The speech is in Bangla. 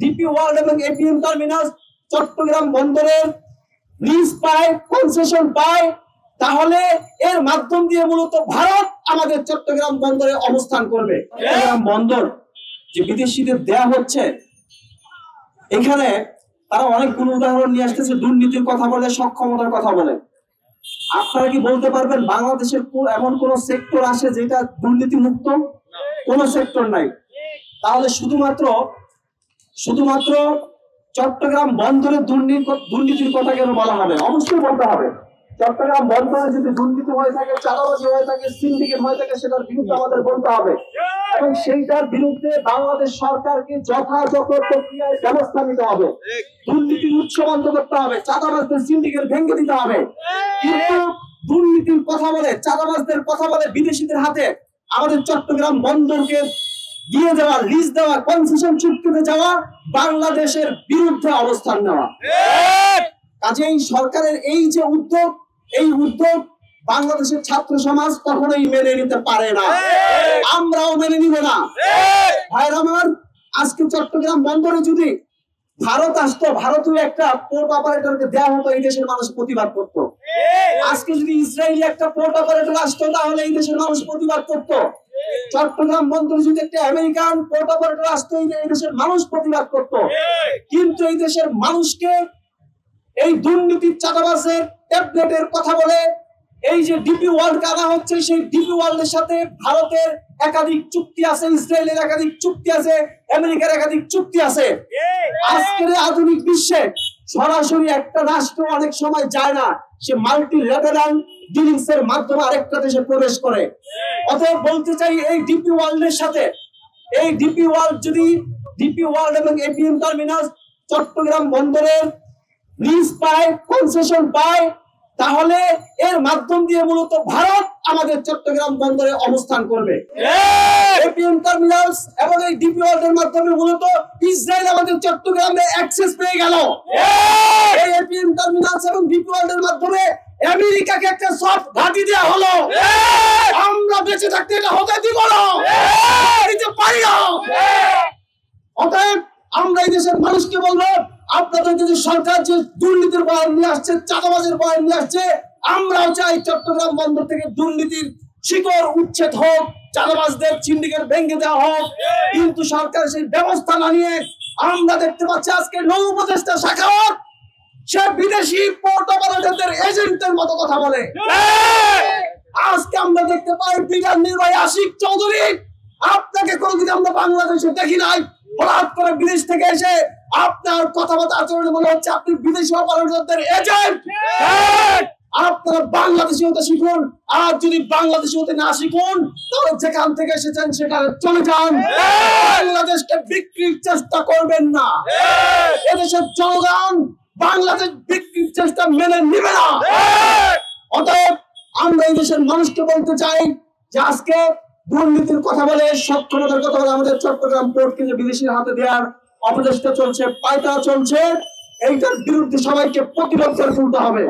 ডিপি ওয়ার্ল্ড এবং এপিএম টার্মিনাল চট্টগ্রাম বন্দরের লিজ পায়, কনসেশন পায়, তাহলে এর মাধ্যম দিয়ে মূলত ভারত আমাদের চট্টগ্রাম বন্দরে অবস্থান করবে। চট্টগ্রাম বন্দর যে বিদেশিদের দেয়া হচ্ছে, এখানে তারা অনেকগুলো উদাহরণ নিয়ে আসতেছে, দুর্নীতির কথা বলে, সক্ষমতার কথা বলে। আপনারা কি বলতে পারবেন বাংলাদেশের এমন কোন সেক্টর আছে যেটা দুর্নীতি মুক্ত? কোন সেক্টর নাই। তাহলে শুধুমাত্র চট্টগ্রাম বন্দরে দুর্নীতির কথা কেন বলা হবে? অবশ্যই বলতে হবে। চট্টগ্রাম বন্দরে যদি দুর্নীতি হয়ে থাকে, চাঁদাবাজি হয়ে থাকে, সিন্ডিকেট হয়ে থাকে, সেটার বিরুদ্ধে আমাদের বলতে হবে এবং সেইটার বিরুদ্ধে বাংলাদেশ সরকারকে যথাযথ প্রক্রিয়ায় ব্যবস্থা নিতে হবে। দুর্নীতির উৎস বন্ধ করতে হবে, চাঁদাবাজদের সিন্ডিকেট ভেঙে দিতে হবে। কিন্তু দুর্নীতির কথা বলে, চাঁদাবাজদের কথা বলে বিদেশিদের হাতে আমাদের চট্টগ্রাম বন্দরকে দিয়ে দেওয়া, লিজ দেওয়া, কনসেশন চুক্তিতে যাওয়া, বাংলাদেশের বিরুদ্ধে অবস্থান নেওয়া। কাজেই সরকারের এই যে উদ্যোগ, এই উদ্যোগ বাংলাদেশের ছাত্র সমাজ কখনোই মেনে নিতে পারে না, আমরাও মেনে নিব না। ভাইরা আমার, আজকে চট্টগ্রাম বন্দরে যদি ভারত আসতো, ভারতীয় একটা পোর্ট অপারেটরকে দেওয়া হতো, এই দেশের মানুষ প্রতিবাদ করতো। আজকে যদি ইসরায়েলি একটা পোর্ট অপারেটর আসতো, তাহলে এই দেশের মানুষ প্রতিবাদ করতো। চট্টগ্রাম বন্দরে যদি একটা আমেরিকান পোর্ট অপারেটর আসতো, এই দেশের মানুষ প্রতিবাদ করতো। কিন্তু এই দেশের মানুষকে এই দুর্নীতির, চাঁদাবাজের, ট্যাবলেটের কথা বলে এই যে ডিপি ওয়ার্ল্ড আনা হচ্ছে, সেই ডিপি ওয়ার্ল্ডের সাথে ভারতের একাধিক চুক্তি আছে, ইসরায়েলের একাধিক চুক্তি আছে, আমেরিকার একাধিক চুক্তি আছে। আজকের আধুনিক বিশ্বে সরাসরি একটা রাষ্ট্র অনেক সময় যায় না, সে মাল্টিল্যাটারাল ডিলিংস এর মাধ্যমে আরেকটা দেশে প্রবেশ করে। অতএব বলতে চাই, এই ডিপি ওয়ার্ল্ডের সাথে, এই ডিপি ওয়ার্ল্ড যদি ডিপি ওয়ার্ল্ড এবং এপিএম টার্মিনাল চট্টগ্রাম বন্দরের লিজ পায়, কনসেশন পায়, তাহলে এর মাধ্যম দিয়ে মূলত ভারত আমাদের চট্টগ্রাম বন্দরে অবস্থান করবে। এপিএম টার্মিনালস এবং এই ডিপি ওয়ার্ল্ডের মাধ্যমে মূলত ইসরায়েল আমাদের চট্টগ্রামে অ্যাক্সেস পেয়ে গেল। এই এপিএম টার্মিনালস এবং ডিপি ওয়ার্ল্ডের মাধ্যমে আমেরিকাকে একটা সফট ঘাঁটি দেওয়া হলো। আমরা বেঁচে থাকতে এটা হতে দিব না, দিতে পারি না। অতএব আমরা এই দেশের মানুষকে বলবো, আপনাদের যদি সরকার যে দুর্নীতির বয়ান নিয়ে আসছে, চাঁদাবাজের বয়ান নিয়ে আসছে, আমরাও চাই চট্টগ্রাম বন্দর থেকে দুর্নীতির শিকড় উচ্ছেদ হোক, চাঁদাবাজদের সিন্ডিকেট ভেঙে দেওয়া হোক। কিন্তু সরকার সেই ব্যবস্থা না নিয়ে আমরা দেখতে পাচ্ছি আজকে নৌ উপদেষ্টা শাখাওয়াত সে বিদেশি পোর্ট অপারেটরদের এজেন্টের মতো কথা বলে। আজকে আমরা দেখতে পাই ব্রিগেড নির্বাহী আশিক চৌধুরী, আপনাকে কোনদিন আমরা বাংলাদেশে দেখি নাই, হঠাৎ করে বিদেশ থেকে এসে আপনার কথাবার্তা আচরণে মনে হচ্ছে আপনি বিদেশি অপারেটরদের এজেন্ট। আপনারা বাংলাদেশি হতে শিখুন, আর যদি বাংলাদেশি হতে না শিখুন তাহলে যেখান থেকে এসেছেন সেখানে চলে যান। বাংলাদেশকে বিক্রির চেষ্টা করবেন না, এদেশের জনগণ বাংলাদেশ বিক্রির চেষ্টা মেনে নিবে না। অতএব আমরা এই দেশের মানুষকে বলতে চাই যে আজকে দুর্নীতির কথা বলে, সক্ষমতার কথা বলে আমাদের চট্টগ্রাম পোর্টকে যে বিদেশির হাতে দেওয়ার অপচেষ্টা চলছে, পায়তারা চলছে, এইটার বিরুদ্ধে সবাইকে প্রতিরোধ করে তুলতে হবে।